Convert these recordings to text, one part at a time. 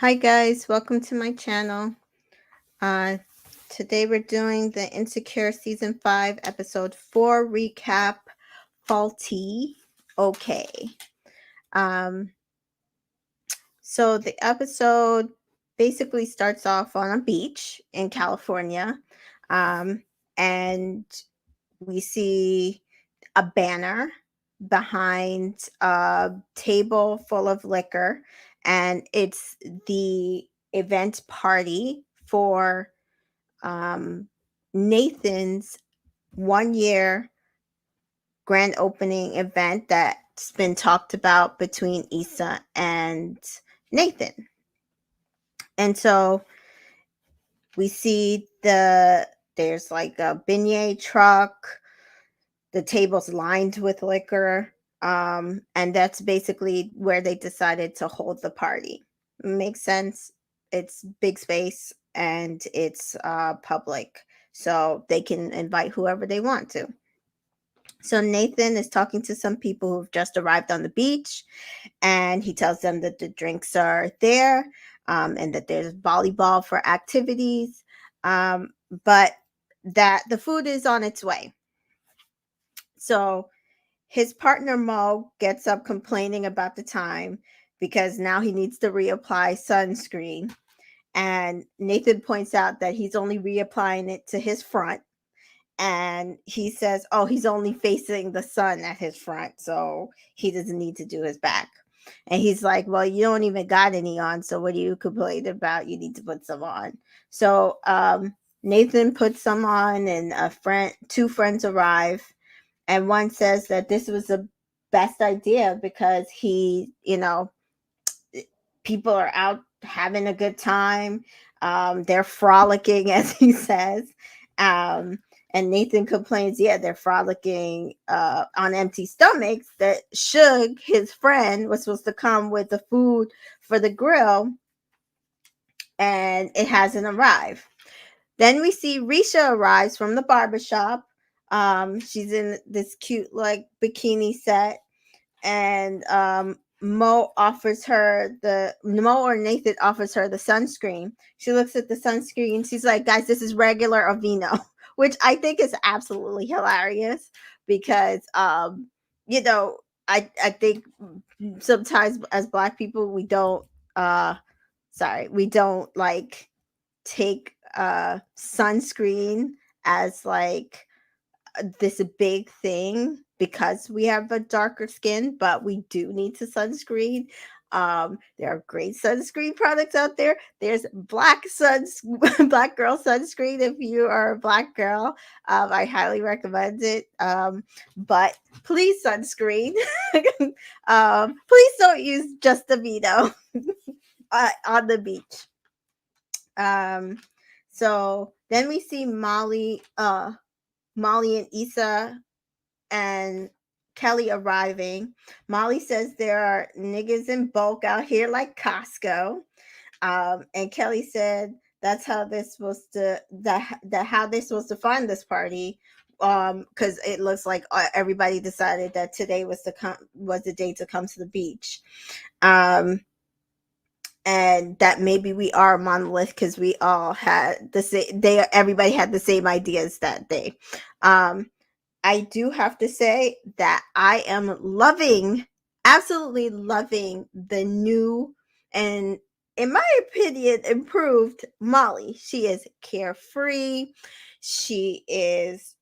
Hi guys, welcome to my channel. Uh Today we're doing the Insecure season 5 episode 4 recap. Faulty. Okay. Um so the episode basically starts off on a beach in California. Um and we see a banner behind a table full of liquor, and it's the event party for um, Nathan's 1 year grand opening event that's been talked about between Issa and Nathan. And so we see there's like a beignet truck. The table's lined with liquor. And that's basically where they decided to hold the party. Makes sense. It's big space and it's public, so they can invite whoever they want to. So Nathan is talking to some people who've just arrived on the beach, and he tells them that the drinks are there, and that there's volleyball for activities, but that the food is on its way. So his partner Mo gets up complaining about the time because now he needs to reapply sunscreen. And Nathan points out that he's only reapplying it to his front. And he says, oh, he's only facing the sun at his front, so he doesn't need to do his back. And he's like, well, you don't even got any on, so what are you complaining about? You need to put some on. So Nathan puts some on, and two friends arrive, and one says that this was the best idea because people are out having a good time. They're frolicking, as he says. And Nathan complains, yeah, they're frolicking on empty stomachs. That Shug, his friend, was supposed to come with the food for the grill, and it hasn't arrived. Then we see Risha arrives from the barbershop. She's in this cute like bikini set, and Mo or Nathan offers her the sunscreen. She looks at the sunscreen. She's like, guys, this is regular Aveeno, which I think is absolutely hilarious because, you know, I think sometimes as Black people, we don't like take sunscreen as like this big thing because we have a darker skin, but we do need to sunscreen. There are great sunscreen products out there. There's black girl sunscreen if you are a black girl. I highly recommend it. But please sunscreen. Please don't use just Aveeno on the beach. So then we see Molly and Issa and Kelly arriving. Molly says there are niggas in bulk out here like Costco. And Kelly said that's how they're supposed to that how they're supposed to find this party. Because it looks like everybody decided that today was the day to come to the beach. And that maybe we are a monolith because we all had the same. Everybody had the same ideas that day. I do have to say that I am absolutely loving the new and, in my opinion, improved Molly. She is carefree. She is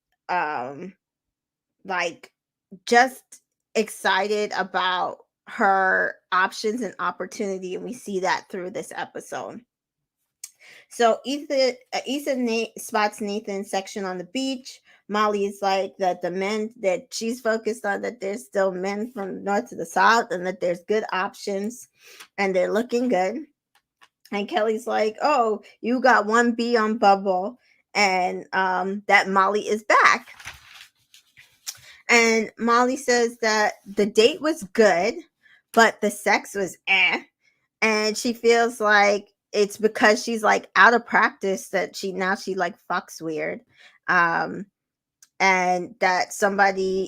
like just excited about her options and opportunity, and we see that through this episode. So Issa spots Nathan's section on the beach. Molly is like that the men that she's focused on, that there's still men from the north to the south, and that there's good options, and they're looking good. And Kelly's like, oh, you got one B on Bubble, and that Molly is back. And Molly says that the date was good, but the sex was eh. And she feels like it's because she's like out of practice that she like fucks weird. And that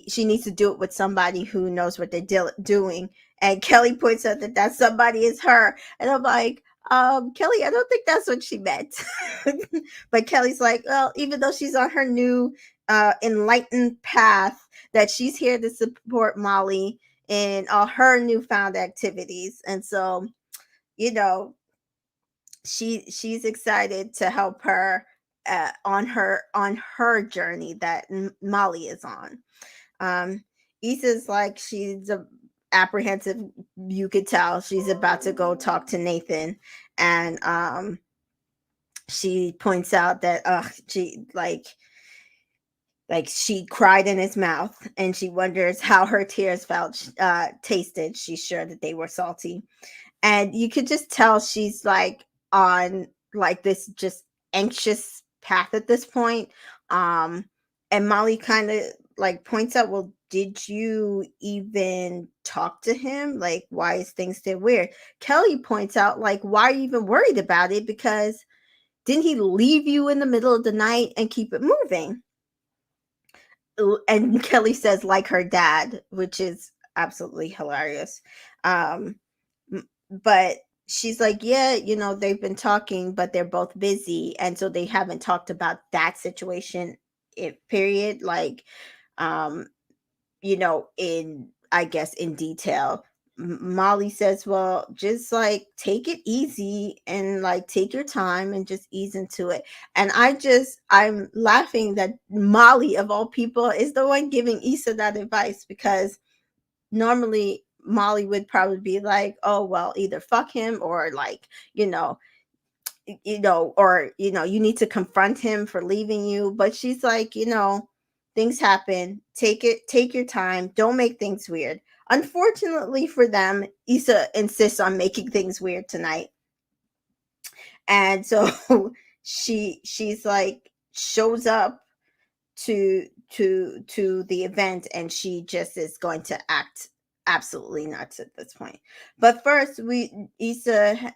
she needs to do it with somebody who knows what they're doing. And Kelly points out that somebody is her. And I'm like, Kelly, I don't think that's what she meant. But Kelly's like, well, even though she's on her new enlightened path, that she's here to support Molly in all her newfound activities. And so, you know, she's excited to help her on her journey that Molly is on. Um, Issa's like she's apprehensive. You could tell she's about to go talk to Nathan, and she points out that she like she cried in his mouth, and she wonders how her tears felt tasted. She's sure that they were salty, and you could just tell she's like on like this just anxious path at this point. um and Molly kind of like points out, well, did you even talk to him? Like, why is things still weird? Kelly points out, like, why are you even worried about it? Because didn't he leave you in the middle of the night and keep it moving? And Kelly says, like her dad, which is absolutely hilarious. um but she's like, yeah, they've been talking, but they're both busy, and so they haven't talked about that situation, period, like, um in, I guess, in detail. Molly says, well, just like take it easy and like take your time and just ease into it. And I'm laughing that Molly, of all people, is the one giving Issa that advice, because normally Molly would probably be like, oh, well, either fuck him, or like, you know, or, you need to confront him for leaving you. But she's like, things happen. Take your time. Don't make things weird. Unfortunately for them, Issa insists on making things weird tonight. And so she's like, shows up to the event, and she just is going to act absolutely nuts at this point. But first, we Issa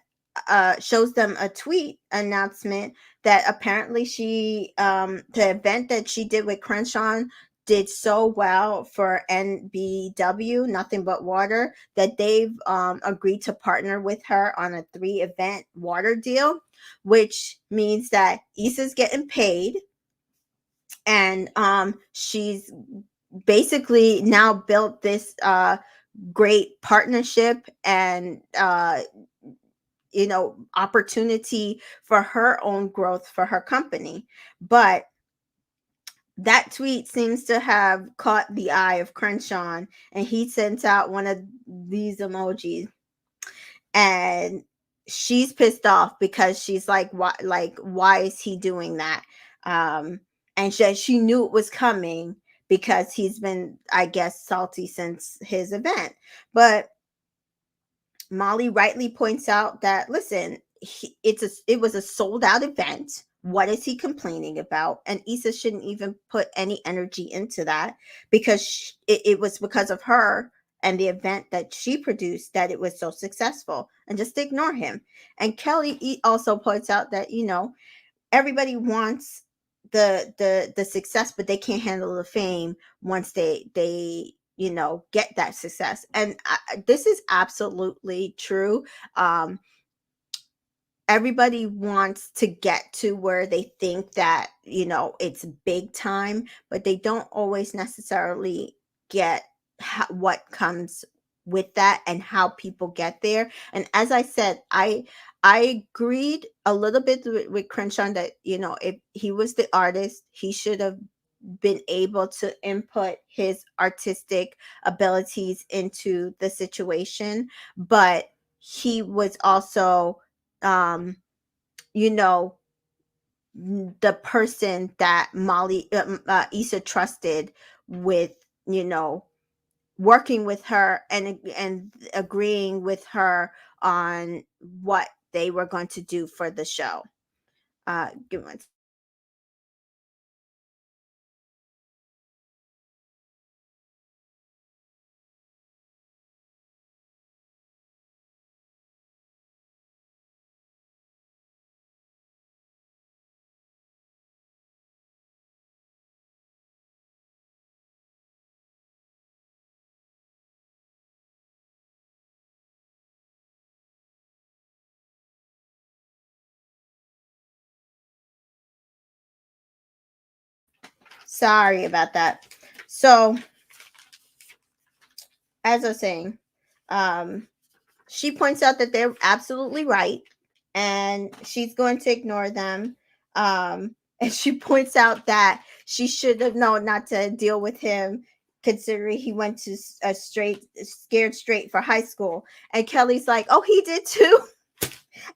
shows them a tweet announcement that apparently the event that she did with Crenshaw did so well for NBW, Nothing But Water, that they've agreed to partner with her on a 3-event water deal, which means that Issa's getting paid, and she's basically now built this great partnership and opportunity for her own growth for her company. But that tweet seems to have caught the eye of Crenshaw, and he sent out one of these emojis, and she's pissed off because she's like, why is he doing that? And she knew it was coming, because he's been, I guess, salty since his event. But Molly rightly points out that, listen, it was a sold out event. What is he complaining about? And Issa shouldn't even put any energy into that, because it was because of her and the event that she produced that it was so successful, and just ignore him. And Kelly also points out that, everybody wants the success, but they can't handle the fame once they get that success. And this is absolutely true. um Everybody wants to get to where they think that, it's big time, but they don't always necessarily get what comes with that and how people get there. And as I said, I agreed a little bit with Crenshaw that, if he was the artist, he should have been able to input his artistic abilities into the situation. But he was also, um you know the person that Issa trusted with, you know working with her and agreeing with her on what they were going to do for the show. Give me one Sorry about that. So, as I was saying, um, she points out that they're absolutely right, and she's going to ignore them. And she points out that she should have known not to deal with him, considering he went to a scared straight for high school. And Kelly's like, "Oh, he did too."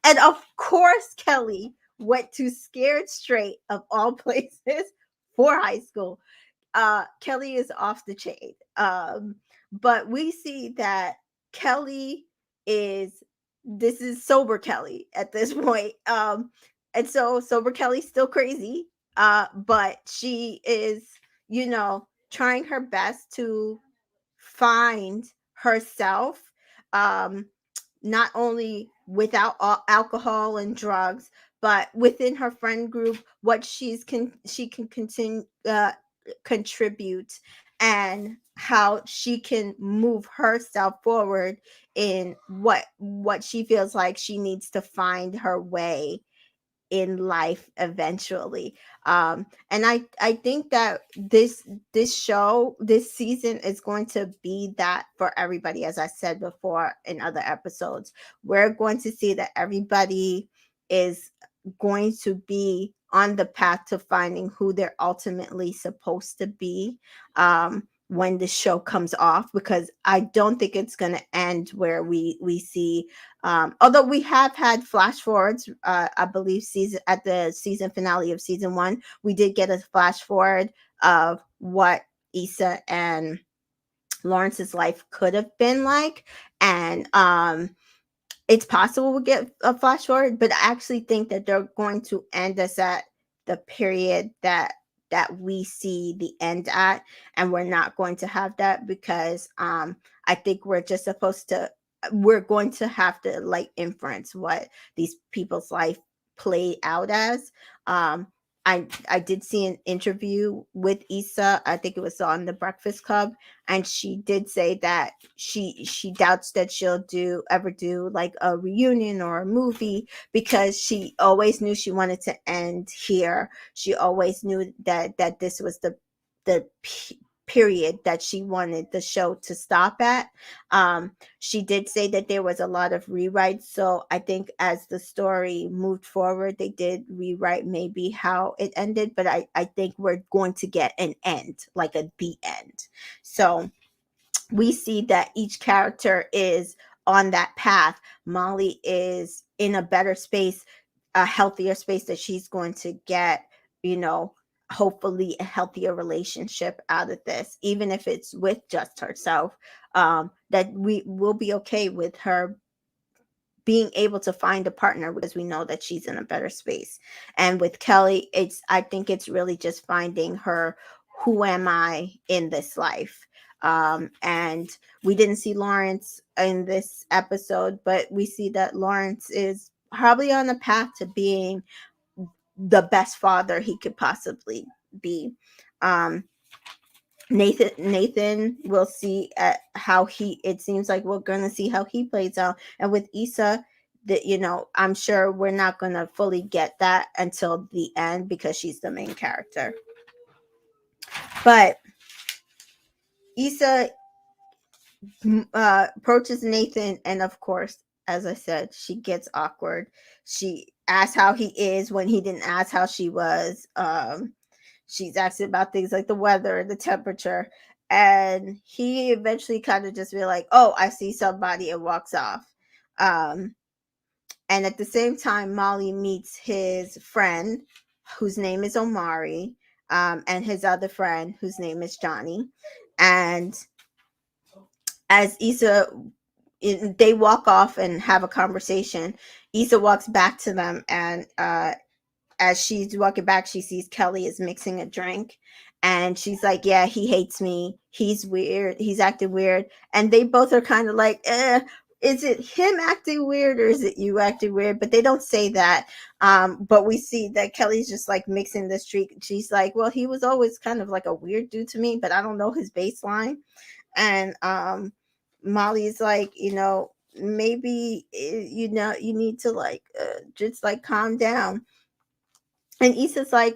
And of course, Kelly went to Scared Straight of all places for high school. Kelly is off the chain. But we see that Kelly is this is sober Kelly at this point. And so sober Kelly's still crazy. But she is, trying her best to find herself. Um, Not only without alcohol and drugs, but within her friend group, what she can continue contribute, and how she can move herself forward in what she feels like she needs to find her way in life eventually. And I think that this season is going to be that for everybody. As I said before in other episodes, we're going to see that everybody is going to be on the path to finding who they're ultimately supposed to be, when the show comes off, because I don't think it's going to end where we see, although we have had flash forwards. I believe at the season finale of season 1, we did get a flash forward of what Issa and Lawrence's life could have been like. And it's possible we'll get a flash forward, but I actually think that they're going to end us at the period that we see the end at, and we're not going to have that, because I think we're going to have to like inference what these people's life played out as. I did see an interview with Issa. I think it was on the Breakfast Club, and she did say that she doubts that she'll ever do like a reunion or a movie, because she always knew she wanted to end here. She always knew that this was the period that she wanted the show to stop at. She did say that there was a lot of rewrites, so I think as the story moved forward, they did rewrite maybe how it ended, but I think we're going to get an end, like the end. So we see that each character is on that path. Molly is in a better space, a healthier space, that she's going to get, hopefully a healthier relationship out of this, even if it's with just herself. That we will be okay with her being able to find a partner, because we know that she's in a better space. And with Kelly, I think it's really just finding her, who am I in this life? And we didn't see Lawrence in this episode, but we see that Lawrence is probably on the path to being the best father he could possibly be. Nathan, we'll see at how it seems like we're going to see how he plays out. And with Issa, that, I'm sure we're not going to fully get that until the end, because she's the main character. But Issa approaches Nathan, and of course, as I said, she gets awkward. She asks how he is when he didn't ask how she was. She's asking about things like the weather, the temperature, and he eventually kind of just be like, "Oh, I see somebody," and walks off. And at the same time, Molly meets his friend, whose name is Omari, and his other friend, whose name is Johnny. And as they walk off and have a conversation, Issa walks back to them, and as she's walking back, she sees Kelly is mixing a drink, and she's like, "Yeah, he hates me. He's weird. He's acting weird." And they both are kind of like, is it him acting weird, or is it you acting weird? But they don't say that. But we see that Kelly's just like mixing this drink. She's like, "Well, he was always kind of like a weird dude to me, but I don't know his baseline." And Molly's like, maybe, you need to like just like calm down. And Issa's like,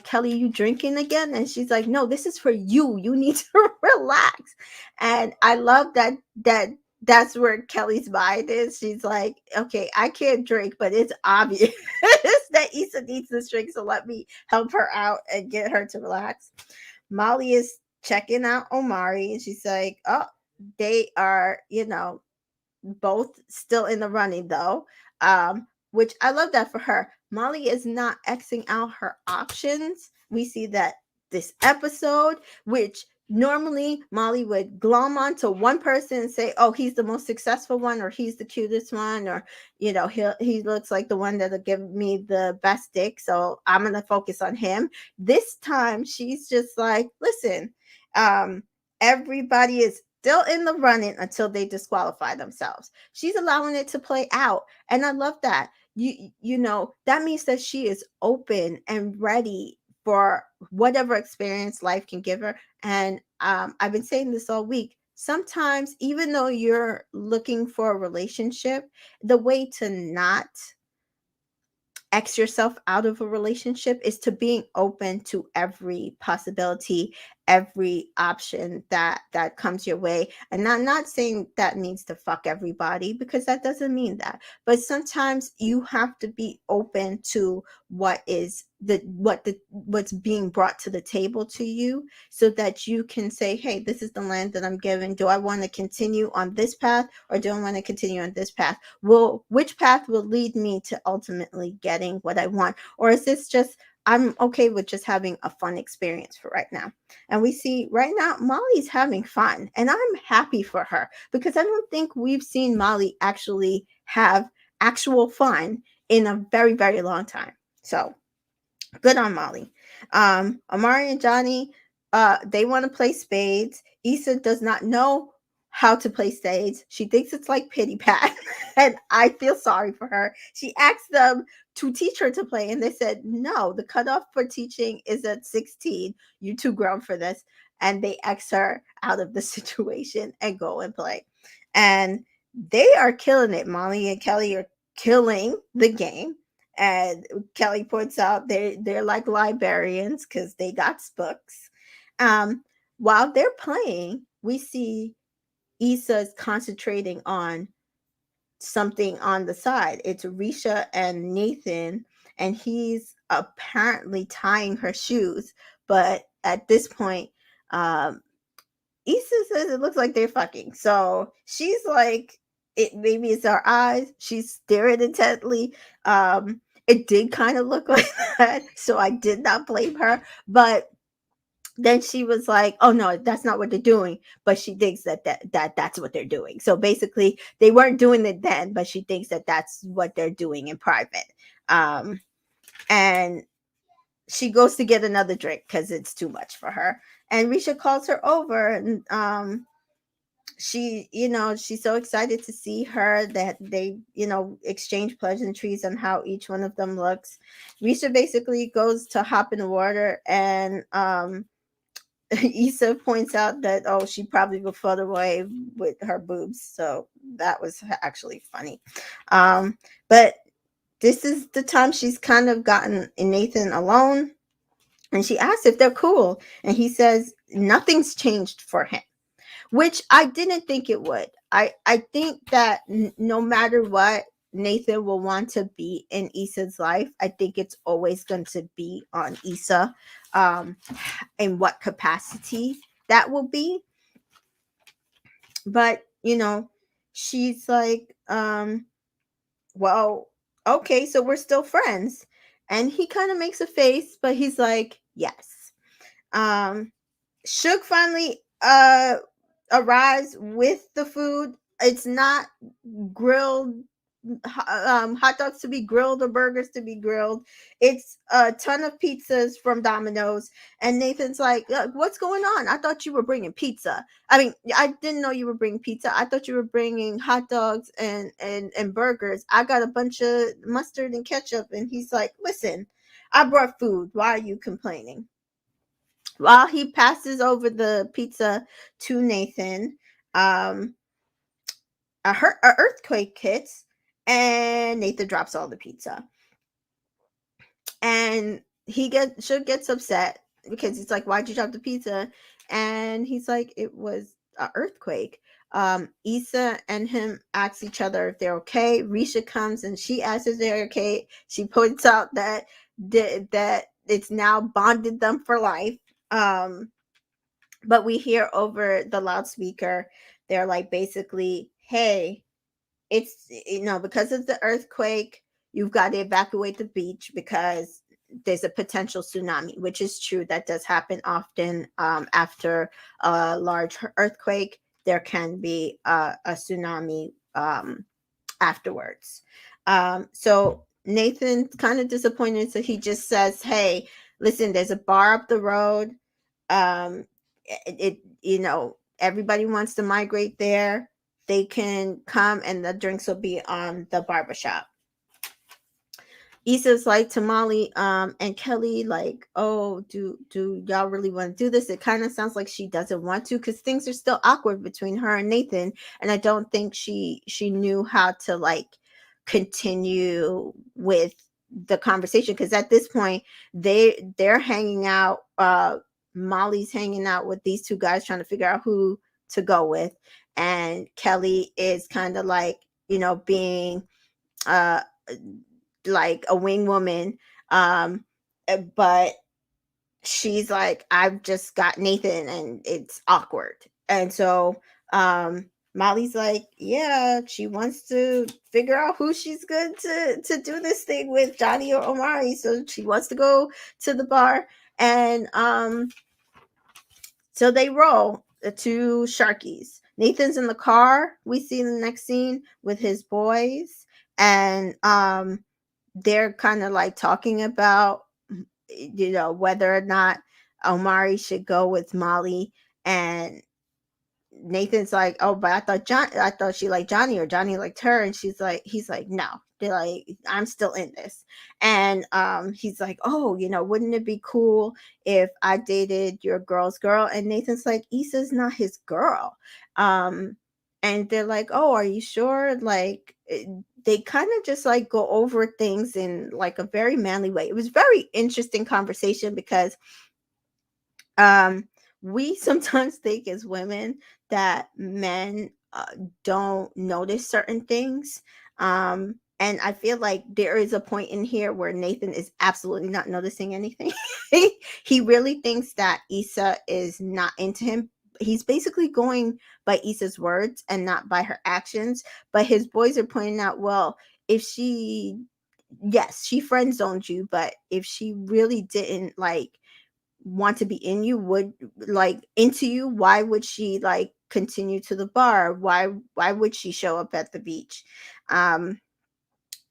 Kelly, you drinking again? And she's like, no, this is for you. You need to relax. And I love that's where Kelly's mind is. She's like, okay, I can't drink, but it's obvious that Issa needs this drink. So let me help her out and get her to relax. Molly is checking out Omari, and she's like, oh, they are, both still in the running though. Which I love that for her. Molly is not Xing out her options. We see that this episode, which normally Molly would glom onto one person and say, oh, he's the most successful one, or he's the cutest one, or he looks like the one that'll give me the best dick, so I'm gonna focus on him. This time she's just like, listen, everybody is still in the running until they disqualify themselves. She's allowing it to play out. And I love that. That means that she is open and ready for whatever experience life can give her. And I've been saying this all week. Sometimes, even though you're looking for a relationship, the way to not X yourself out of a relationship is to being open to every possibility, every option that comes your way. And I'm not saying that means to fuck everybody, because that doesn't mean that. But sometimes you have to be open to what's being brought to the table to you, so that you can say, hey, this is the land that I'm given. Do I want to continue on this path, or do I want to continue on this path? Which path will lead me to ultimately getting what I want? Or is this just, I'm okay with just having a fun experience for right now? And we see right now Molly's having fun, and I'm happy for her, because I don't think we've seen Molly actually have actual fun in a very, very long time. So good on Molly. Amari and Johnny, they want to play spades. Issa does not know how to play spades. She thinks it's like pity pat, and I feel sorry for her. She asked them to teach her to play, and they said no. The cutoff for teaching is at 16. You're too grown for this, and they X her out of the situation and go and play. And they are killing it. Molly and Kelly are killing the game. And Kelly points out they're like librarians because they got books. While they're playing, we see Issa's concentrating on something on the side. It's Risha and Nathan, and he's apparently tying her shoes. But at this point, Issa says it looks like they're fucking. So she's like, it maybe it's our eyes. She's staring intently. It did kind of look like that, so I did not blame her. But then she was like, "Oh no, that's not what they're doing." But she thinks that's what they're doing. So basically, they weren't doing it then, but she thinks that that's what they're doing in private. And she goes to get another drink because it's too much for her. And Risha calls her over, and she's so excited to see her that they, exchange pleasantries on how each one of them looks. Risha basically goes to hop in the water, and Issa points out that, oh, she probably will float away with her boobs. So that was actually funny. But this is the time she's kind of gotten Nathan alone, and she asks if they're cool, and he says nothing's changed for him, which I didn't think it would. I think that no matter what Nathan will want to be in Issa's life, I think it's always going to be on Issa, in what capacity that will be. But she's like, well, okay, so we're still friends. And he kind of makes a face, but he's like, yes. Suge finally arrives with the food. It's not grilled hot dogs to be grilled or burgers to be grilled. It's a ton of pizzas from Domino's. And Nathan's like, what's going on? I thought you were bringing pizza. I mean, I didn't know you were bringing pizza. I thought you were bringing hot dogs and burgers. I got a bunch of mustard and ketchup. And he's like, listen, I brought food. Why are you complaining? While he passes over the pizza to Nathan, a earthquake hits, and Nathan drops all the pizza. And Suge gets upset because he's like, "Why'd you drop the pizza?" And he's like, "It was an earthquake." Issa and him ask each other if they're okay. Risha comes and she asks if they're okay. She points out that that it's now bonded them for life. But we hear over the loudspeaker, they're like, basically, "Hey, it's, because of the earthquake, you've got to evacuate the beach because there's a potential tsunami," which is true. That does happen often. After a large earthquake, there can be a tsunami afterwards. So Nathan's kind of disappointed, so he just says, "Hey, listen, there's a bar up the road. Everybody wants to migrate there. They can come and the drinks will be on the barbershop." Issa's like to Molly and Kelly, like, "Oh, do y'all really want to do this?" It kind of sounds like she doesn't want to, because things are still awkward between her and Nathan, and I don't think she knew how to like continue with the conversation, because at this point they're hanging out. Molly's hanging out with these two guys trying to figure out who to go with, and Kelly is kind of like, being uh like a wing woman. But she's like, "I've just got Nathan and it's awkward." And so Molly's like, yeah, she wants to figure out who she's good to do this thing with, Johnny or Omari. So she wants to go to the bar. And so they roll to Sharky's. Nathan's in the car, we see in the next scene, with his boys. And they're kind of like talking about, whether or not Omari should go with Molly. And Nathan's like, "Oh, but I thought she liked Johnny, or Johnny liked her." And he's like, "No." They're like, "I'm still in this." And he's like, "Oh, wouldn't it be cool if I dated your girl's girl?" And Nathan's like, "Issa's not his girl." And they're like, "Oh, are you sure?" Like, they kind of just like go over things in like a very manly way. It was very interesting conversation, because um we sometimes think as women that men don't notice certain things. And I feel like there is a point in here where Nathan is absolutely not noticing anything. He really thinks that Issa is not into him. He's basically going by Issa's words and not by her actions. But his boys are pointing out, well, if she, yes, she friend zoned you, but if she really didn't like want to be in you, would like into you, why would she like continue to the bar? Why would she show up at the beach?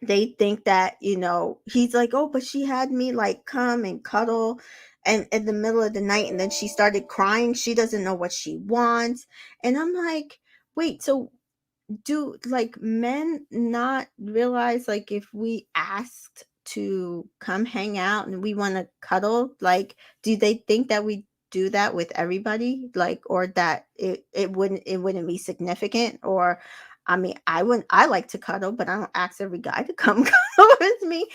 They think that, he's like, "Oh, but she had me like come and cuddle and in the middle of the night, and then she started crying. She doesn't know what she wants." And I'm like, wait, so do like men not realize, like, if we asked to come hang out and we want to cuddle, like, do they think that we do that with everybody, like, or that it wouldn't be significant? Or I mean, I like to cuddle, but I don't ask every guy to come cuddle with me.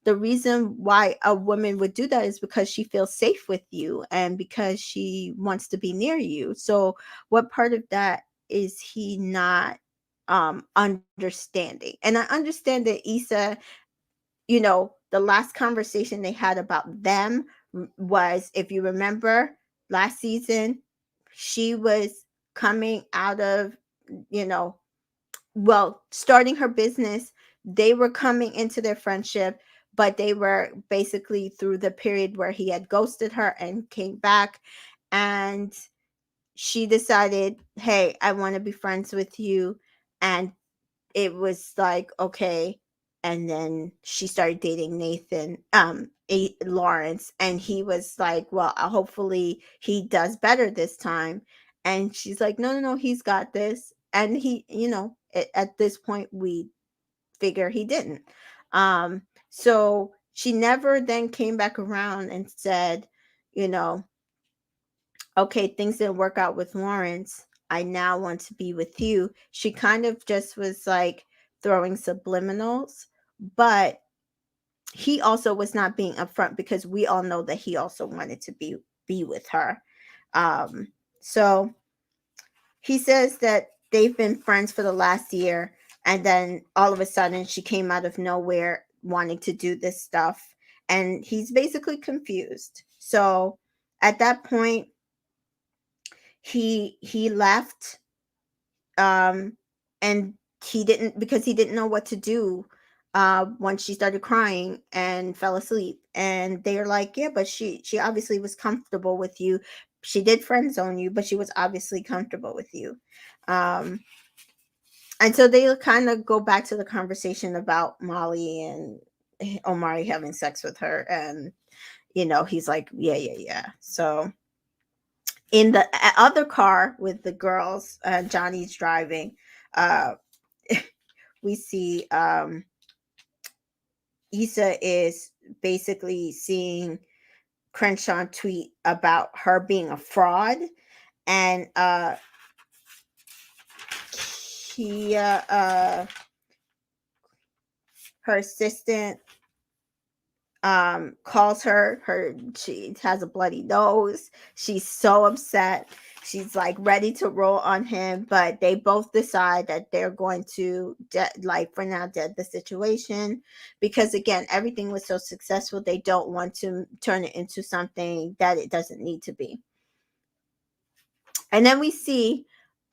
The reason why a woman would do that is because she feels safe with you and because she wants to be near you. So what part of that is he not understanding? And I understand that Issa, the last conversation they had about them was, if you remember last season, she was coming out of, you know starting her business. They were coming into their friendship, but they were basically through the period where he had ghosted her and came back. And she decided, "Hey, I want to be friends with you." And it was like, okay. And then she started dating Nathan, Lawrence, and he was like, "Well, hopefully he does better this time." And she's like, "No, no, no, he's got this." And he, at this point, we figure he didn't. So she never then came back around and said, you know, "Okay, things didn't work out with Lawrence. I now want to be with you." She kind of just was like throwing subliminals. But he also was not being upfront, because we all know that he also wanted to be with her. So he says that they've been friends for the last year, and then all of a sudden she came out of nowhere wanting to do this stuff, and he's basically confused. So at that point, he left, and he didn't, because he didn't know what to do once she started crying and fell asleep. And they're like, yeah, but she obviously was comfortable with you. She did friend zone you, but she was obviously comfortable with you. um and so they kind of go back to the conversation about Molly and Omari having sex with her. And he's like, yeah, yeah, yeah. So in the other car with the girls, Johnny's driving, uh we see Issa is basically seeing Crenshaw tweet about her being a fraud. And he her assistant calls her. She has a bloody nose. She's so upset. She's like ready to roll on him, but they both decide that they're going to like for now dead the situation, because again, everything was so successful. They don't want to turn it into something that it doesn't need to be. And then we see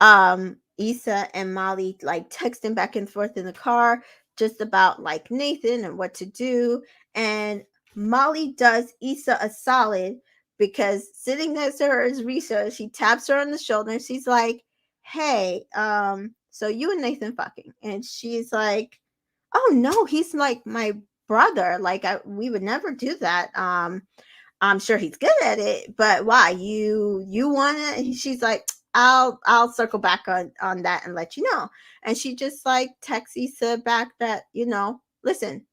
Issa and Molly like texting back and forth in the car, just about like Nathan and what to do. And Molly does Issa a solid, because sitting next to her is Risa. She taps her on the shoulder and she's like, hey, so you and Nathan fucking? And she's like, oh no, he's like my brother. Like we would never do that. I'm sure he's good at it, but why? You want it? She's like, I'll circle back on that and let you know. And she just like texts Issa back that, listen,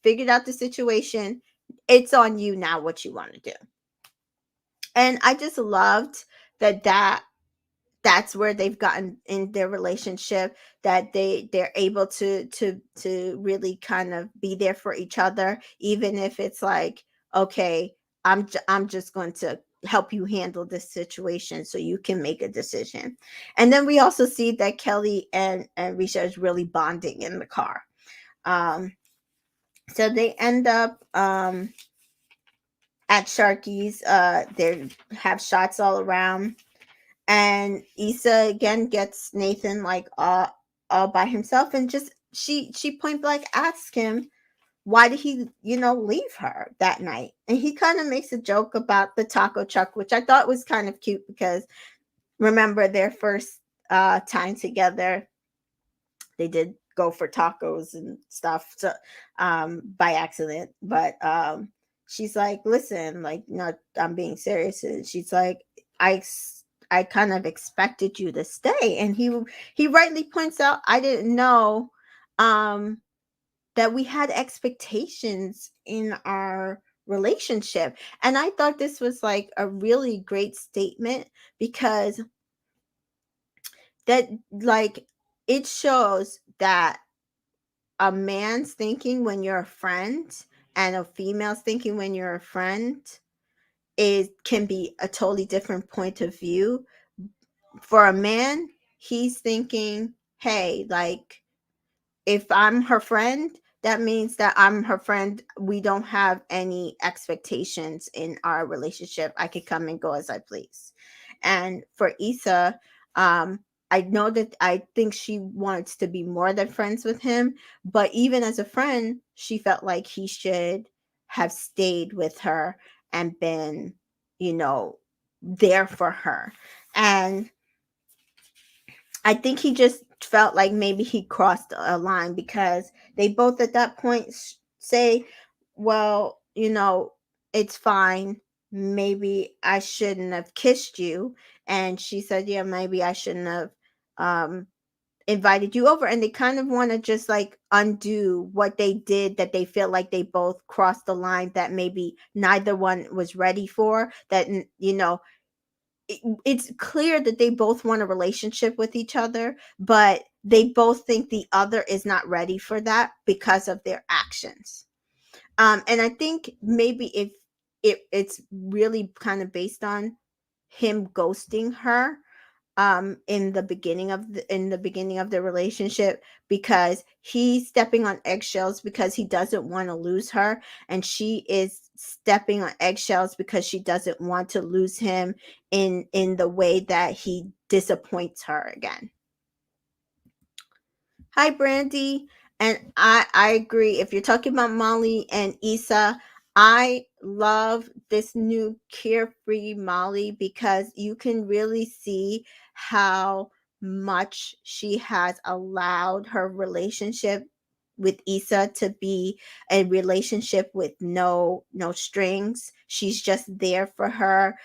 figured out the situation. It's on you now what you want to do. And I just loved that's where they've gotten in their relationship, that they're able to really kind of be there for each other, even if it's like, okay, I'm just going to help you handle this situation so you can make a decision. And then we also see that Kelly and Risha is really bonding in the car. So they end up at Sharky's. They have shots all around. And Issa again gets Nathan like all by himself, and just she point blank asks him, why did he leave her that night. And he kind of makes a joke about the taco truck, which I thought was kind of cute, because remember their first time together, they did go for tacos and stuff, so by accident. But she's like, listen, like, no, I'm being serious. And she's like, I kind of expected you to stay. And he rightly points out, I didn't know that we had expectations in our relationship. And I thought this was like a really great statement, because that, like, it shows that a man's thinking when you're a friend and a female's thinking when you're a friend can be a totally different point of view. For a man, he's thinking, hey, like, if I'm her friend, that means that I'm her friend. We don't have any expectations in our relationship. I could come and go as I please. And for Issa, I know that I think she wants to be more than friends with him, but even as a friend, she felt like he should have stayed with her and been, there for her. And I think he just felt like maybe he crossed a line, because they both at that point say, well, it's fine. Maybe I shouldn't have kissed you. And she said, yeah, maybe I shouldn't have invited you over. And they kind of want to just like undo what they did, that they feel like they both crossed the line that maybe neither one was ready for. That, it's clear that they both want a relationship with each other, but they both think the other is not ready for that because of their actions. And I think maybe if it's really kind of based on him ghosting her in the beginning of the relationship, because he's stepping on eggshells because he doesn't want to lose her, and she is stepping on eggshells because she doesn't want to lose him in the way that he disappoints her again. Hi, Brandy. And I agree. If you're talking about Molly and Issa, I love this new carefree Molly because you can really see how much she has allowed her relationship with Issa to be a relationship with no strings. She's just there for her.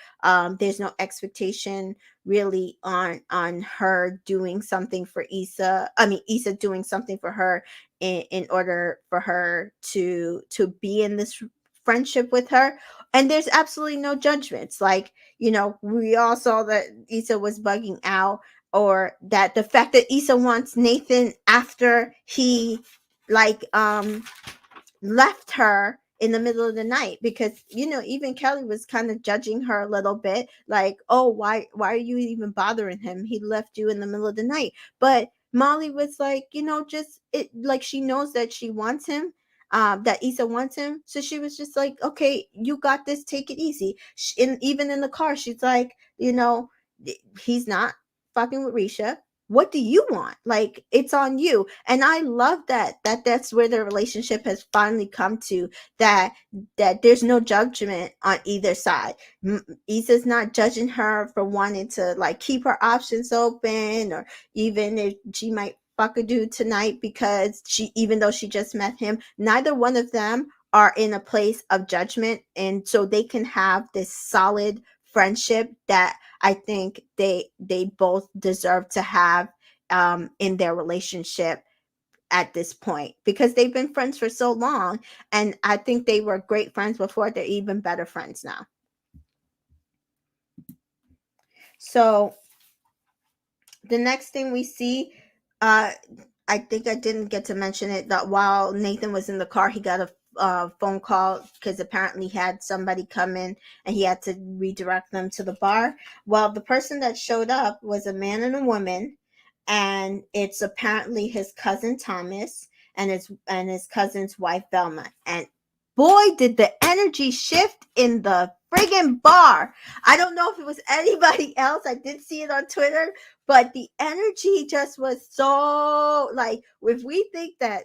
There's no expectation really on her doing something for Issa. I mean, Issa doing something for her in order for her to be in this friendship with her. And there's absolutely no judgments. Like, we all saw that Issa was bugging out, or that the fact that Issa wants Nathan after he like left her in the middle of the night, because even Kelly was kind of judging her a little bit, like, oh, why are you even bothering him? He left you in the middle of the night. But Molly was like, just it, like, she knows that she wants him, that Issa wants him, so she was just like, okay, you got this, take it easy. Even in the car, she's like, he's not fucking with Risha. What do you want? Like, it's on you. And I love that's where the relationship has finally come to, that there's no judgment on either side. Issa's not judging her for wanting to like keep her options open, or even if she might fuck a dude tonight because even though she just met him. Neither one of them are in a place of judgment, and so they can have this solid friendship that I think they both deserve to have in their relationship at this point, because they've been friends for so long, and I think they were great friends before. They're even better friends now. So the next thing we see, uh, I think I didn't get to mention it, that while Nathan was in the car, he got a phone call because apparently he had somebody come in and he had to redirect them to the bar. Well, the person that showed up was a man and a woman, and it's apparently his cousin Thomas and his cousin's wife Velma. And boy, did the energy shift in the friggin' bar. I don't know if it was anybody else. I did see it on Twitter, but the energy just was so, like, if we think that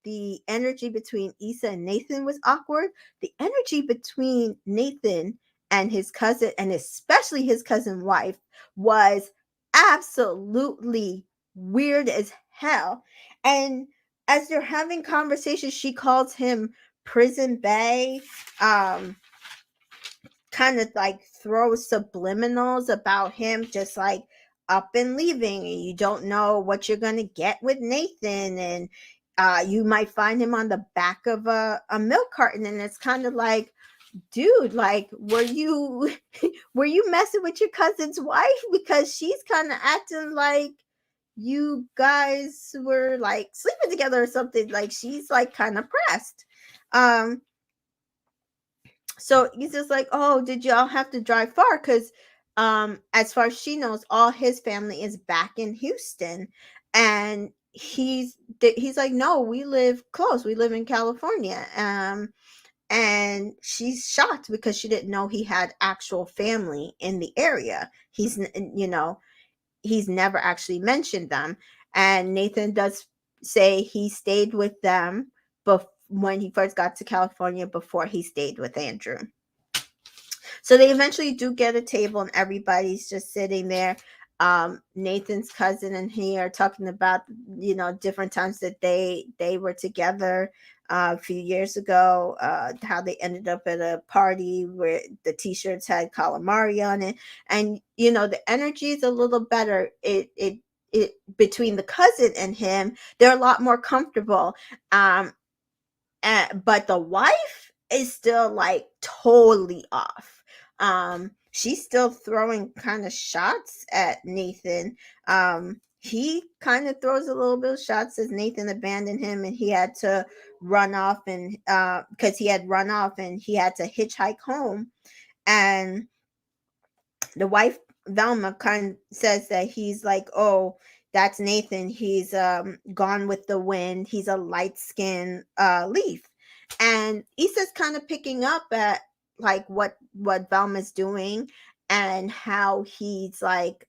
the energy between Issa and Nathan was awkward, the energy between Nathan and his cousin, and especially his cousin wife, was absolutely weird as hell. And as they're having conversations, she calls him Prison Bay, kind of like throws subliminals about him just like up and leaving, and you don't know what you're going to get with Nathan, and you might find him on the back of a milk carton. And it's kind of like, dude, like, were you were you messing with your cousin's wife? Because she's kind of acting like you guys were like sleeping together or something. Like, she's like kind of pressed. um so he's just like, oh, did y'all have to drive far? Because as far as she knows, all his family is back in Houston. And he's like, no, we live close, we live in California. And she's shocked because she didn't know he had actual family in the area. He's never actually mentioned them. And Nathan does say he stayed with them when he first got to California, before he stayed with Andrew. So they eventually do get a table, and everybody's just sitting there. Nathan's cousin and he are talking about, different times that they were together a few years ago, how they ended up at a party where the t-shirts had calamari on it. And, the energy is a little better. It between the cousin and him, they're a lot more comfortable. But the wife is still like totally off. She's still throwing kind of shots at Nathan. he kind of throws a little bit of shots, says Nathan abandoned him and he had to run off, and because he had run off and he had to hitchhike home. And the wife Velma kind of says that he's like, oh, that's Nathan, he's gone with the wind, he's a light skinned leaf. And Issa's kind of picking up at like what Velma's doing, and how he's like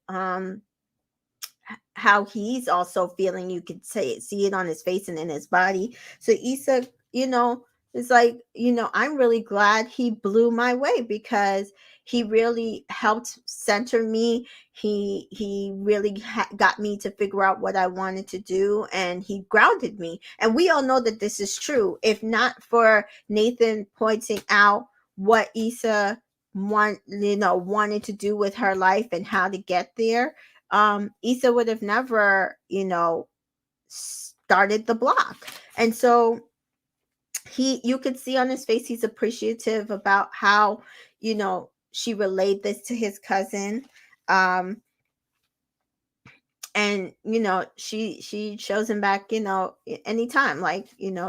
how he's also feeling. You could see it on his face and in his body. So Issa, is like, I'm really glad he blew my way, because he really helped center me. He really got me to figure out what I wanted to do, and he grounded me. And we all know that this is true. If not for Nathan pointing out what Issa wanted to do with her life and how to get there, Issa would have never, started the block. And so you could see on his face, he's appreciative about how, she relayed this to his cousin. And she shows him back, anytime, like,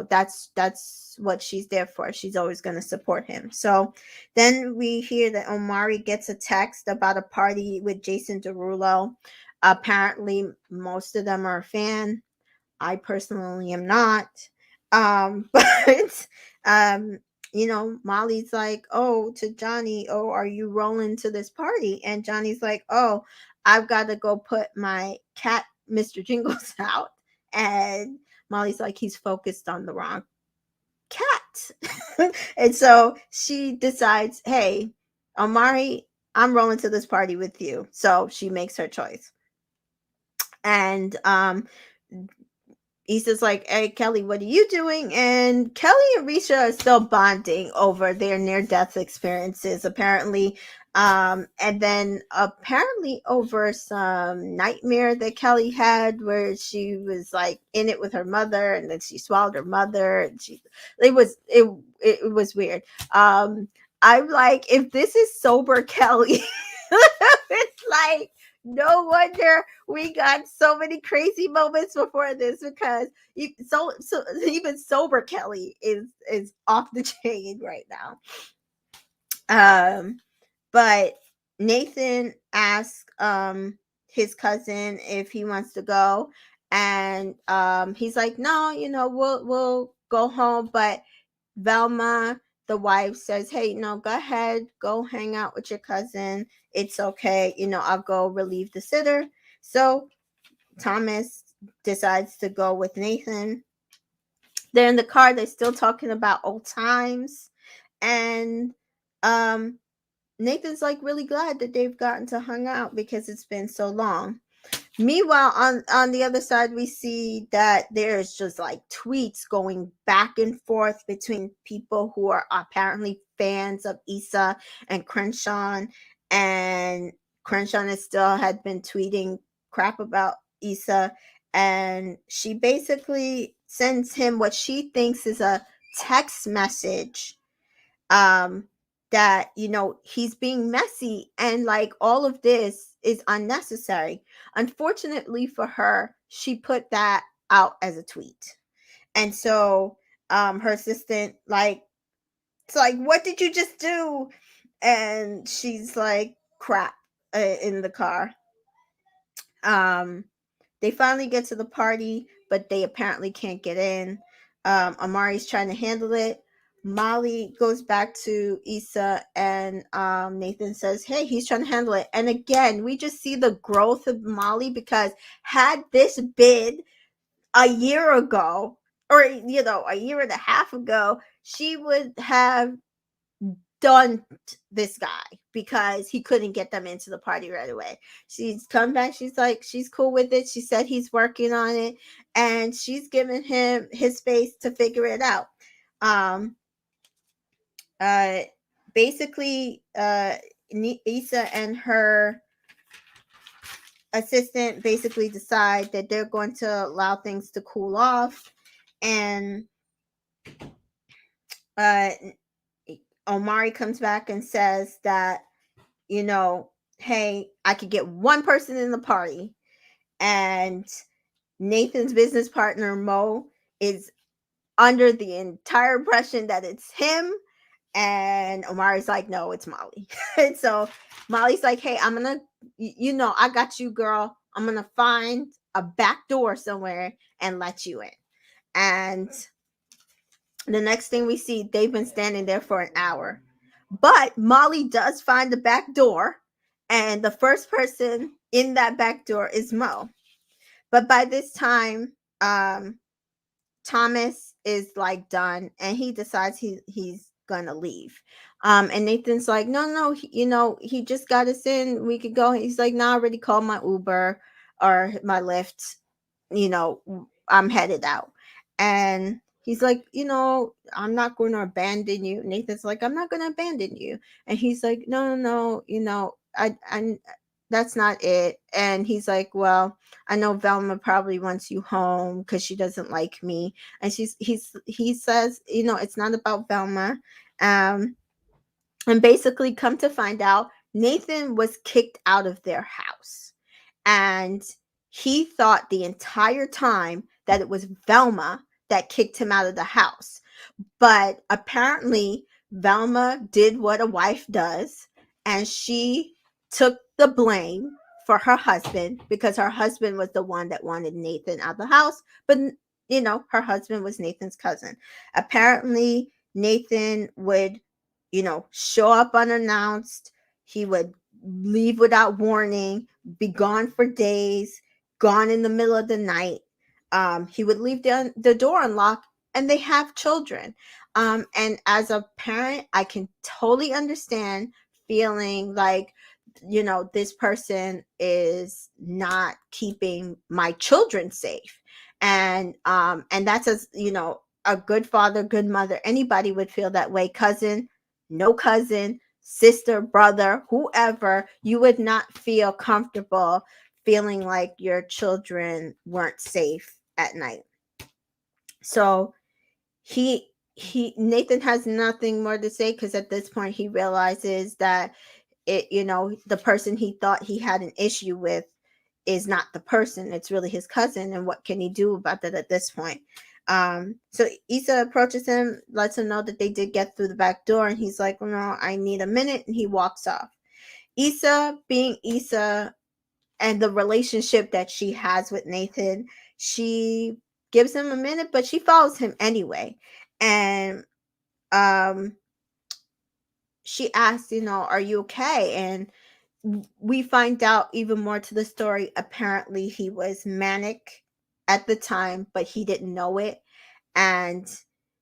that's what she's there for. She's always going to support him. So then we hear that Omari gets a text about a party with Jason Derulo. Apparently most of them are a fan. I personally am not. But Molly's like, oh, to Johnny, oh, are you rolling to this party? And Johnny's like, oh, I've got to go put my cat, Mr. Jingles, out. And Molly's like, he's focused on the wrong cat. And so she decides, hey, Omari, I'm rolling to this party with you. So she makes her choice. And Issa's like, hey, Kelly, what are you doing? And Kelly and Risha are still bonding over their near-death experiences, apparently. And then apparently over some nightmare that Kelly had, where she was like in it with her mother, and then she swallowed her mother, and it was weird. I'm like, if this is sober Kelly, it's like, no wonder we got so many crazy moments before this, because so even sober Kelly is off the chain right now. But Nathan asks his cousin if he wants to go, and he's like, no, we'll go home. But Velma, the wife, says, hey, no, go ahead, go hang out with your cousin, it's okay, I'll go relieve the sitter. So Thomas decides to go with Nathan. They're in the car, they're still talking about old times, and Nathan's like really glad that they've gotten to hang out because it's been so long. Meanwhile, on the other side, we see that there's just like tweets going back and forth between people who are apparently fans of Issa and Crenshaw. And Crenshaw still had been tweeting crap about Issa. And she basically sends him what she thinks is a text message that he's being messy, and like all of this is unnecessary. Unfortunately for her, she put that out as a tweet, and so her assistant, like, it's like, what did you just do? And she's like, crap, in the car. They finally get to the party, but they apparently can't get in. Amari's trying to handle it. Molly goes back to Issa, and Nathan says, hey, he's trying to handle it. And again, we just see the growth of Molly, because had this been a year ago, or a year and a half ago, she would have done this guy, because he couldn't get them into the party right away. She's come back, she's like, she's cool with it. She said he's working on it, and she's giving him his space to figure it out. Basically, Issa and her assistant basically decide that they're going to allow things to cool off, and Omari comes back and says that, hey, I could get one person in the party. and Nathan's business partner Mo is under the entire impression that it's him, and Omari's like, no, it's Molly. And so Molly's like, hey, I'm gonna, I got you, girl. I'm gonna find a back door somewhere and let you in. And the next thing we see, they've been standing there for an hour. But Molly does find the back door, and the first person in that back door is Mo. But by this time, Thomas is like done, and he decides he's gonna leave. And Nathan's like, no, he just got us in. We could go. He's like, no, I already called my Uber or my Lyft. I'm headed out. And he's like, I'm not going to abandon you. Nathan's like, I'm not going to abandon you. And he's like, no, I that's not it. And he's like, well, I know Velma probably wants you home because she doesn't like me. And he says, it's not about Velma. And basically, come to find out, Nathan was kicked out of their house. And he thought the entire time that it was Velma that kicked him out of the house. But apparently, Velma did what a wife does, and she took the blame for her husband because her husband was the one that wanted Nathan out of the house. But, her husband was Nathan's cousin. Apparently, Nathan would, show up unannounced. He would leave without warning, be gone for days, gone in the middle of the night. He would leave the door unlocked, and they have children. And as a parent, I can totally understand feeling like, this person is not keeping my children safe. And that's a good father, good mother, anybody would feel that way. Cousin, no cousin, sister, brother, whoever, you would not feel comfortable feeling like your children weren't safe at night. So Nathan has nothing more to say, because at this point he realizes that the person he thought he had an issue with is not the person, it's really his cousin. And what can he do about that at this point? So Issa approaches him, lets him know that they did get through the back door, and he's like, well, no, I need a minute, and he walks off. Issa, being Issa, and the relationship that she has with Nathan, she gives him a minute, but she follows him anyway. And she asks, are you okay? And we find out even more to the story. Apparently he was manic at the time, but he didn't know it. And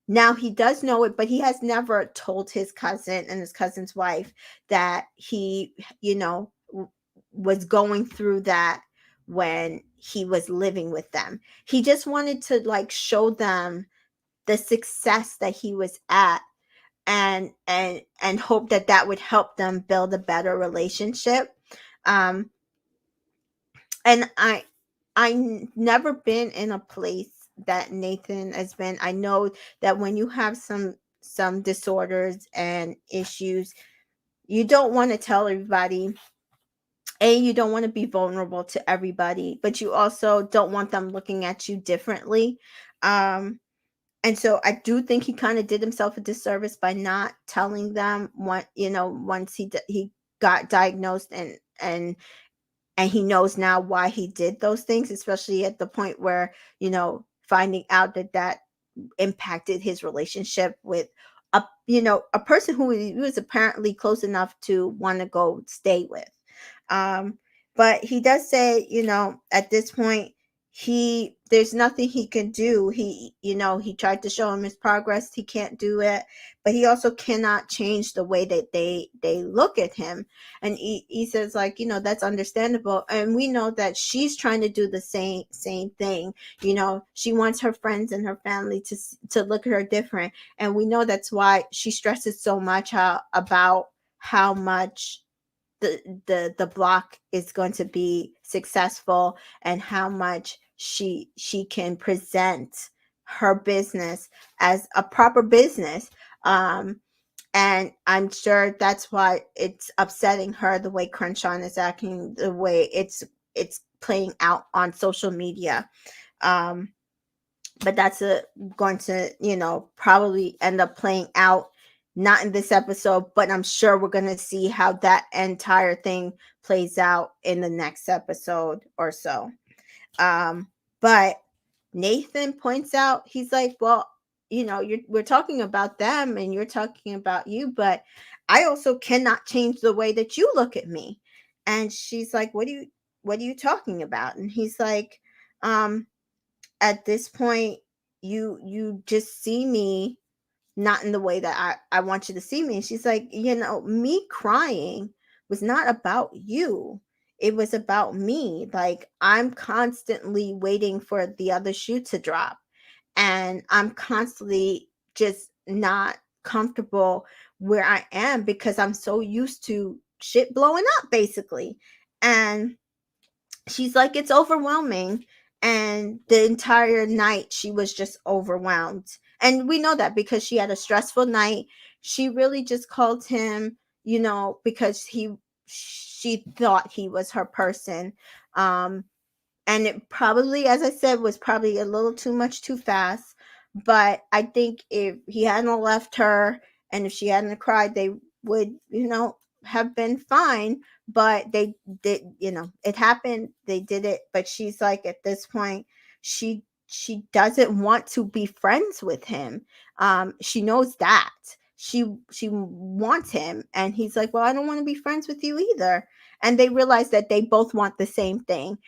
now he does know it, but he has never told his cousin and his cousin's wife that he, was going through that when he was living with them. He just wanted to show them the success that he was at, and hope that would help them build a better relationship. And I never been in a place that Nathan has been. I know that when you have some disorders and issues, you don't want to tell everybody, and you don't want to be vulnerable to everybody, but you also don't want them looking at you differently. And so I do think he kind of did himself a disservice by not telling them what, once he got diagnosed, and he knows now why he did those things, especially at the point where, finding out that impacted his relationship with a person who he was apparently close enough to want to go stay with. But he does say, at this point, there's nothing he can do. He tried to show him his progress. He can't do it, but he also cannot change the way that they look at him. And he says, that's understandable. And we know that she's trying to do the same thing. She wants her friends and her family to look at her different. And we know that's why she stresses so much about how much the block is going to be successful, and how much she can present her business as a proper business. And I'm sure that's why it's upsetting her, the way Crenshaw is acting, the way it's playing out on social media. Um, but that's going to, probably end up playing out not in this episode, but I'm sure we're going to see how that entire thing plays out in the next episode or so. But Nathan points out, he's like, well, we're talking about them and you're talking about you, but I also cannot change the way that you look at me. And she's like, what are you talking about? And he's like, at this point, you just see me not in the way that I want you to see me. And she's like, me crying was not about you. It was about me. Like, I'm constantly waiting for the other shoe to drop. And I'm constantly just not comfortable where I am because I'm so used to shit blowing up, basically. And she's like, it's overwhelming. And the entire night she was just overwhelmed, and we know that because she had a stressful night. She really just called him, because she thought he was her person. And it probably, as I said, was probably a little too much too fast. But I think if he hadn't left her and if she hadn't cried, they would, have been fine. But they did, it happened. They did it. But she's like, at this point, she doesn't want to be friends with him. She knows that. She wants him, and he's like, well, I don't want to be friends with you either. And they realize that they both want the same thing,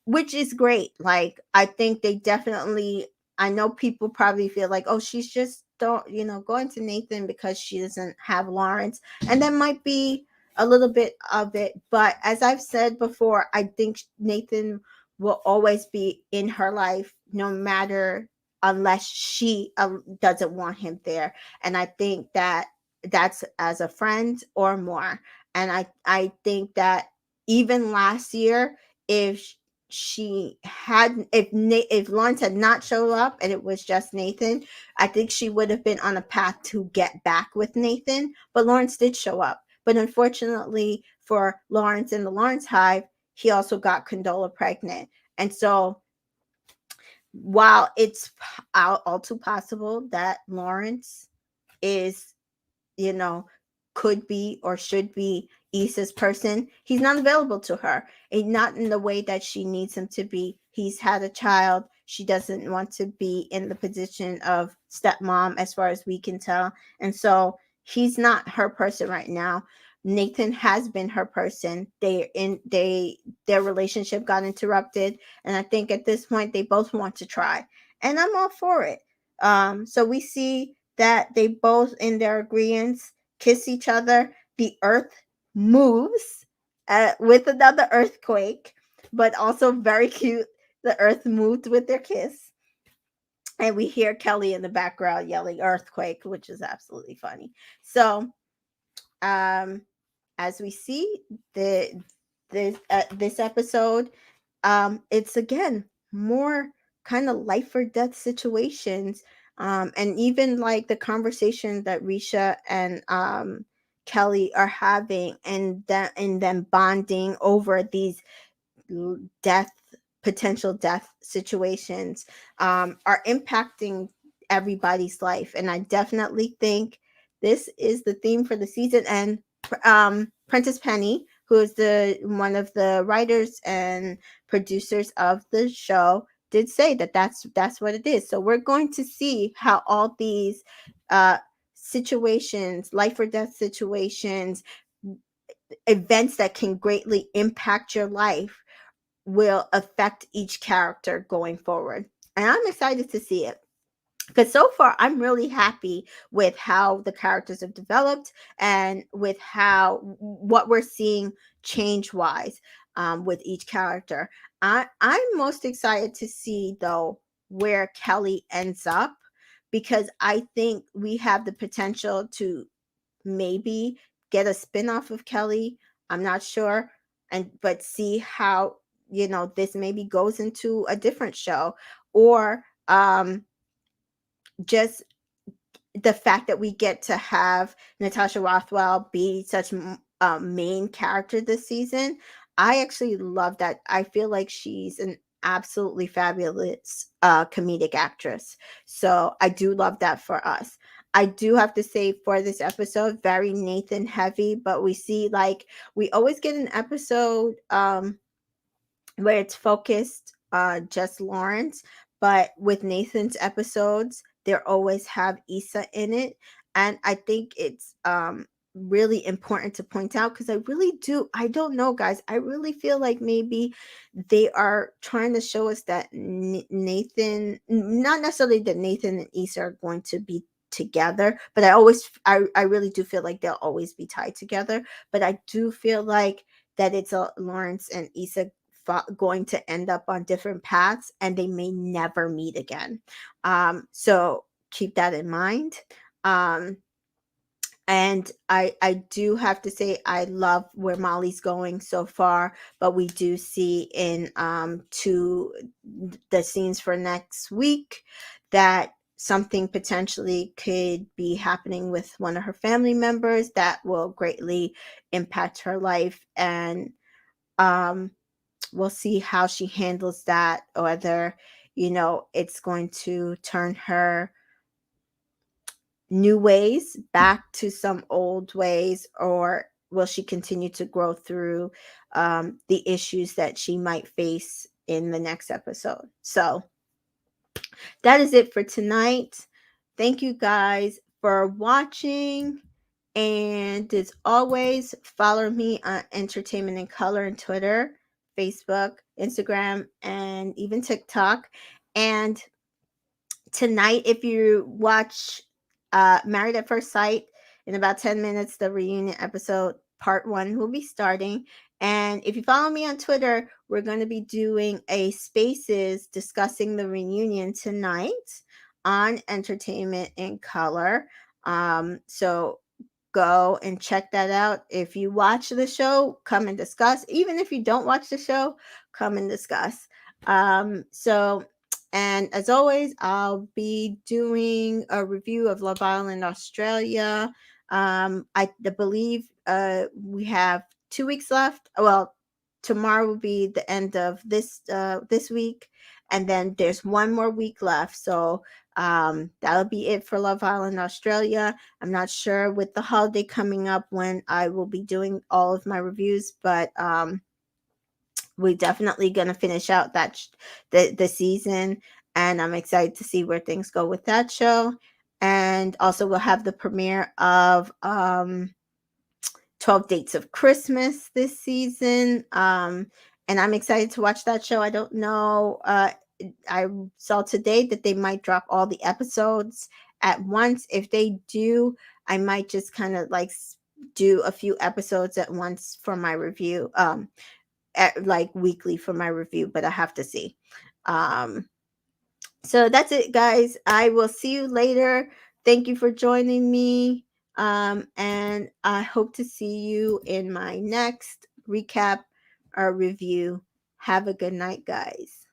which is great. Like, I think they definitely, I know people probably feel like, oh, she's just don't, going to Nathan because she doesn't have Lawrence. And that might be a little bit of it. But as I've said before, I think Nathan will always be in her life, no matter, unless she doesn't want him there. And I think that that's as a friend or more. And I think that even last year, if she had if Lawrence had not showed up and it was just Nathan, I think she would have been on a path to get back with Nathan. But Lawrence did show up. But unfortunately for Lawrence and the Lawrence Hive, he also got Condola pregnant. And so while it's all too possible that Lawrence is, you know, could be or should be Issa's person, he's not available to her, and not in the way that she needs him to be. He's had a child. She doesn't want to be in the position of stepmom, as far as we can tell. And so he's not her person right now. Nathan has been her person. Their relationship got interrupted, and I think at this point they both want to try, and I'm all for it. So we see that they both, in their agreements, kiss each other. The earth moves with another earthquake, but also very cute. The earth moved with their kiss. And we hear Kelly in the background yelling earthquake, which is absolutely funny. So, as we see this episode, it's again more kind of life or death situations, and even like the conversation that Risha and Kelly are having, and them bonding over these death potential death situations, are impacting everybody's life. And I definitely think this is the theme for the season. And Prentice Penny, who is the one of the writers and producers of the show, did say that that's what it is. So we're going to see how all these situations, life or death situations, events that can greatly impact your life, will affect each character going forward. And I'm excited to see it, because so far I'm really happy with how the characters have developed and with what we're seeing change wise, with each character. I'm most excited to see, though, where Kelly ends up, because I think we have the potential to maybe get a spin-off of Kelly. I'm not sure. But see how, this maybe goes into a different show, or just the fact that we get to have Natasha Rothwell be such a main character this season. I actually love that. I feel like she's an absolutely fabulous comedic actress. So I do love that for us. I do have to say for this episode, very Nathan heavy, but we see like we always get an episode where it's focused just Lawrence, but with Nathan's episodes, there always have Issa in it. And I think it's really important to point out because I don't know, guys. I really feel like maybe they are trying to show us that Nathan, not necessarily that Nathan and Issa are going to be together, but I really do feel like they'll always be tied together. But I do feel like that it's a Lawrence and Issa going to end up on different paths and they may never meet again. So keep that in mind. Um, and I do have to say I love where Molly's going so far, but we do see in to the scenes for next week that something potentially could be happening with one of her family members that will greatly impact her life. And um we'll see how she handles that, or whether it's going to turn her new ways back to some old ways, or will she continue to grow through the issues that she might face in the next episode. So that is it for tonight. Thank you guys for watching. And as always, follow me on Entertainment in Color on Twitter, Facebook, Instagram, and even TikTok. And tonight, if you watch Married at First Sight, in about 10 minutes, the reunion episode, part 1, will be starting. And if you follow me on Twitter, we're going to be doing a Spaces discussing the reunion tonight on Entertainment in Color. So go and check that out. If you watch the show, come and discuss. Even if you don't watch the show, come and discuss. And as always, I'll be doing a review of Love Island Australia. I believe we have 2 weeks left. Well, tomorrow will be the end of this week, and then there's one more week left. So that'll be it for Love Island Australia. I'm not sure with the holiday coming up when I will be doing all of my reviews, but we're definitely going to finish out the season, and I'm excited to see where things go with that show. And also we'll have the premiere of 12 Dates of Christmas this season. And I'm excited to watch that show. I don't know. I saw today that they might drop all the episodes at once. If they do, I might just kind of like do a few episodes at once for my review. Like weekly for my review, but I have to see. So that's it, guys. I will see you later. Thank you for joining me. And I hope to see you in my next recap or review. Have a good night, guys.